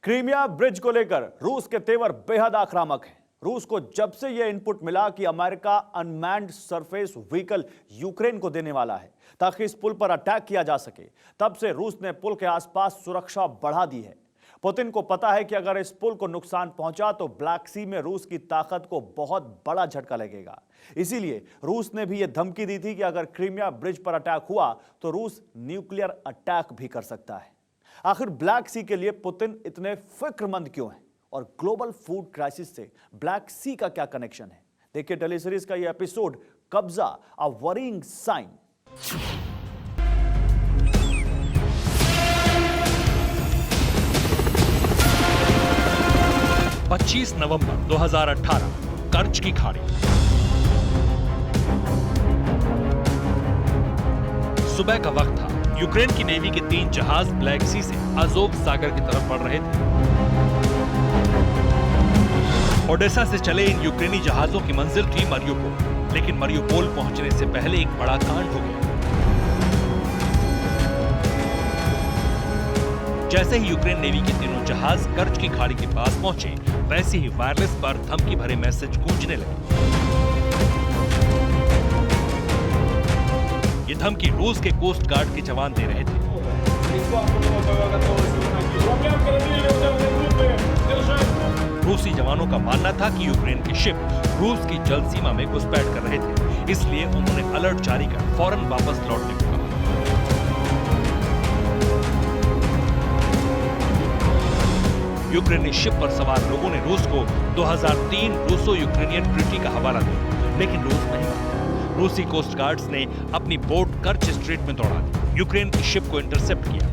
Crimea bridge को लेकर रूस के तेवर बेहद आक्रामक हैं। रूस को जब से यह इनपुट मिला कि America unmanned surface vehicle Ukraine को देने वाला है ताकि इस पुल पर अटैक किया जा सके, तब से रूस ने पुल के आसपास सुरक्षा बढ़ा दी है। पुतिन को पता है कि अगर इस पुल को नुकसान पहुंचा तो ब्लैक सी में रूस की ताकत को बहुत बड़ा झटका लगेगा। इसीलिए रूस ने भी यह धमकी दी थी कि अगर क्रीमिया ब्रिज पर अटैक हुआ तो रूस न्यूक्लियर अटैक भी कर सकता है। आखिर ब्लैक सी के लिए पुतिन इतने फिक्रमंद क्यों हैं और ग्लोबल फूड क्राइसिस से ब्लैक सी का क्या कनेक्शन है? देखिए टेली सीरीज का यह एपिसोड कब्जा, अ वरीइंग साइन। 25 नवंबर 2018 कर्च की खाड़ी। सुबह का वक्त था। यूक्रेन की नेवी के 3 जहाज ब्लैक सी से अजोव सागर की तरफ बढ़ रहे थे। ओडेसा से चले इन यूक्रेनी जहाजों की मंजिल थी मरियुपोल, लेकिन मरियुपोल पहुंचने से पहले एक बड़ा कांड हो गया। जैसे ही यूक्रेन नेवी के तीनों जहाज कर्च की खाड़ी के पास पहुंचे, वैसे ही वायरलेस पर धमकी भरे मैसेज गूंजने लगे। ये धमकी रूस के कोस्ट गार्ड के जवान दे रहे थे। रूसी जवानों का मानना था कि यूक्रेन के शिप रूस की जल सीमा में घुसपैठ कर रहे थे, इसलिए उन्होंने अलर्ट जारी कर फौरन वापस लौटने को कहा। यूक्रेनी शिप पर सवार लोगों ने रूस को 2003 रूसो यूक्रेनियन ट्रीटी का हवाला दिया, लेकिन रूस नहीं माना। रूसी कोस्ट गार्ड्स ने अपनी बोट कर्च स्ट्रेट में दौड़ा दी, यूक्रेन की शिप को इंटरसेप्ट किया।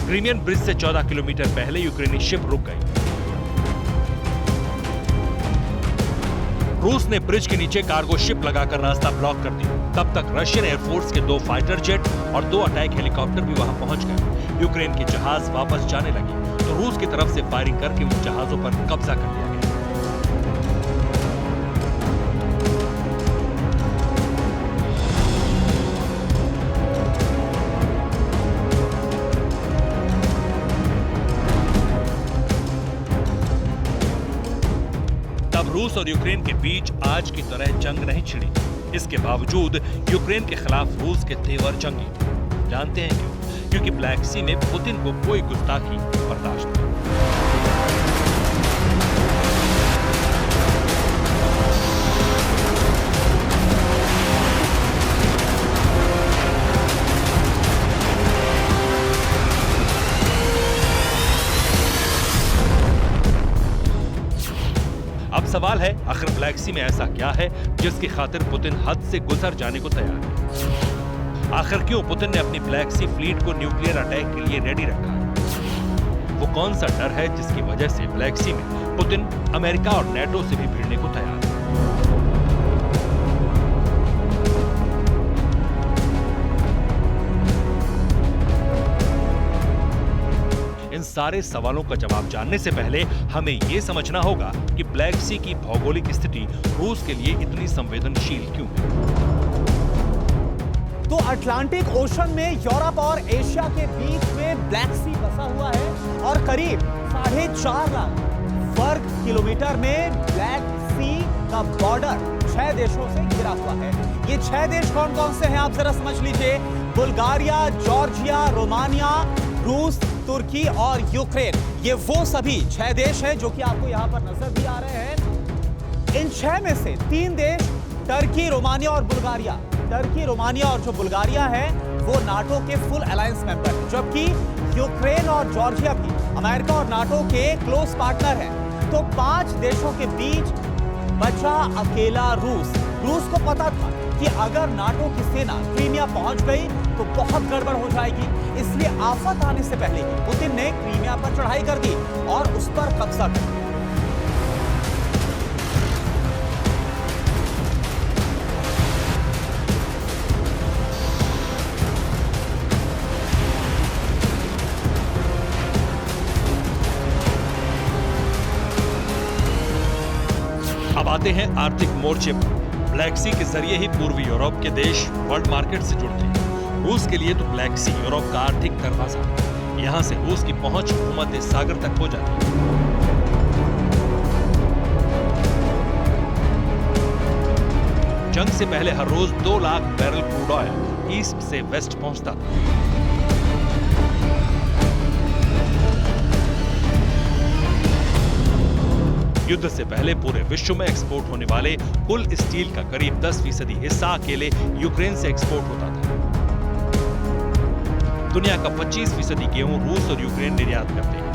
क्रीमियन ब्रिज से 14 किलोमीटर पहले यूक्रेनी शिप रुक गई। रूस ने ब्रिज के नीचे कार्गो शिप लगाकर रास्ता ब्लॉक कर दिया। तब तक रशियन एयरफोर्स के 2 फाइटर जेट और 2 अटैक हेलीकॉप्टर भी वहां पहुंच गए। यूक्रेन के जहाज वापस जाने लगे तो रूस की तरफ से फायरिंग करके उन जहाजों पर कब्जा कर लिया गया। तब रूस और यूक्रेन के बीच आज की तरह जंग नहीं छिड़ी। इसके बावजूद यूक्रेन के खिलाफ रूस के तेवर जंगी। जानते हैं क्यों? क्योंकि ब्लैक सी में पुतिन को कोई गुस्ताखी बर्दाश्त नहीं। अब सवाल है, आखिर ब्लैक सी में ऐसा क्या है जिसकी खातिर पुतिन हद से गुजर जाने को तैयार है? आखिर क्यों पुतिन ने अपनी ब्लैक सी फ्लीट को न्यूक्लियर अटैक के लिए रेडी रखा है? वो कौन सा डर है जिसकी वजह से ब्लैक सी में पुतिन अमेरिका और नेटो से भी भिड़ने को तैयार है? इन सारे सवालों का जवाब जानने से पहले हमें यह समझना होगा कि ब्लैक सी की भौगोलिक स्थिति रूस के लिए इतनी संवेदनशील क्यों है। तो अटलांटिक ओशन में यूरोप और एशिया के बीच में ब्लैक सी बसा हुआ है और करीब 4.5 लाख वर्ग किलोमीटर में ब्लैक सी का बॉर्डर 6 देशों से घिरा हुआ है। ये 6 देश कौन कौन से हैं आप जरा समझ लीजिए। बुल्गारिया, जॉर्जिया, रोमानिया, रूस, तुर्की और यूक्रेन। ये वो सभी 6 देश हैं जो कि आपको यहां पर नजर भी आ रहे हैं। इन 6 में से 3 देश टर्की, रोमानिया और बुल्गारिया। टर्की, रोमानिया और जो बुल्गारिया है वो नाटो के फुल अलायंस मेंबर हैं, जबकि यूक्रेन और जॉर्जिया भी अमेरिका और नाटो के क्लोज पार्टनर हैं। तो 5 देशों के बीच बचा अकेला रूस। रूस को पता था कि अगर नाटो की सेना क्रीमिया पहुंच गई तो बहुत गड़बड़ हो जाएगी, इसलिए आफत आने से पहले ही पुतिन ने क्रीमिया पर चढ़ाई कर दी और उस पर कब्जा कर लिया। अब आते हैं आर्थिक मोर्चे पर। ब्लैक सी के जरिए ही पूर्वी यूरोप के देश वर्ल्ड मार्केट से जुड़ते हैं। रूस के लिए तो ब्लैक सी यूरोप का आर्थिक दरवाजा है। यहां से रूस की पहुंच भूमध्य सागर तक हो जाती है। जंग से पहले हर रोज 2 lakh barrel crude oil east से वेस्ट पहुंचता था। युद्ध से पहले पूरे विश्व में एक्सपोर्ट होने वाले कुल स्टील का करीब 10% हिस्सा अकेले यूक्रेन से एक्सपोर्ट होता था। दुनिया का 25% गेहूं रूस और यूक्रेन निर्यात करते हैं।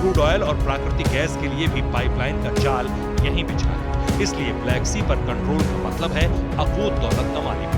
क्रूड ऑयल और प्राकृतिक गैस के लिए भी पाइपलाइन का जाल यहीं बिछा है। इसलिए ब्लैक सी पर कंट्रोल का मतलब है अकूत दौलत कमाने का।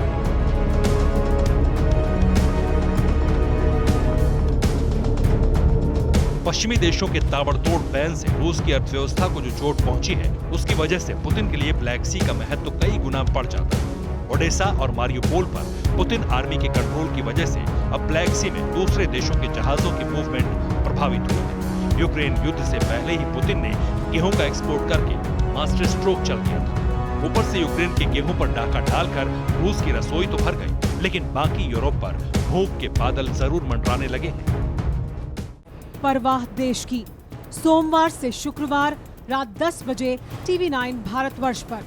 पश्चिमी देशों के ताबड़तोड़ बैन से रूस की अर्थव्यवस्था को जो चोट पहुंची है, उसकी वजह से पुतिन के लिए ब्लैक सी का महत्व तो कई गुना बढ़ जाता है। ओडेसा और मारियोपोल पर पुतिन आर्मी के कंट्रोल की वजह से अब ब्लैक सी में दूसरे देशों के जहाजों की मूवमेंट प्रभावित हुई है। यूक्रेन युद्ध से पहले ही पुतिन ने गेहूं का एक्सपोर्ट करके मास्टर स्ट्रोक चल दिया था। ऊपर से यूक्रेन के गेहूं पर डाका डालकर रूस की रसोई तो भर गई, लेकिन बाकी यूरोप पर भूख के बादल जरूर मंडराने लगे हैं। परवाह देश की, सोमवार से शुक्रवार रात 10 बजे TV9 भारतवर्ष पर।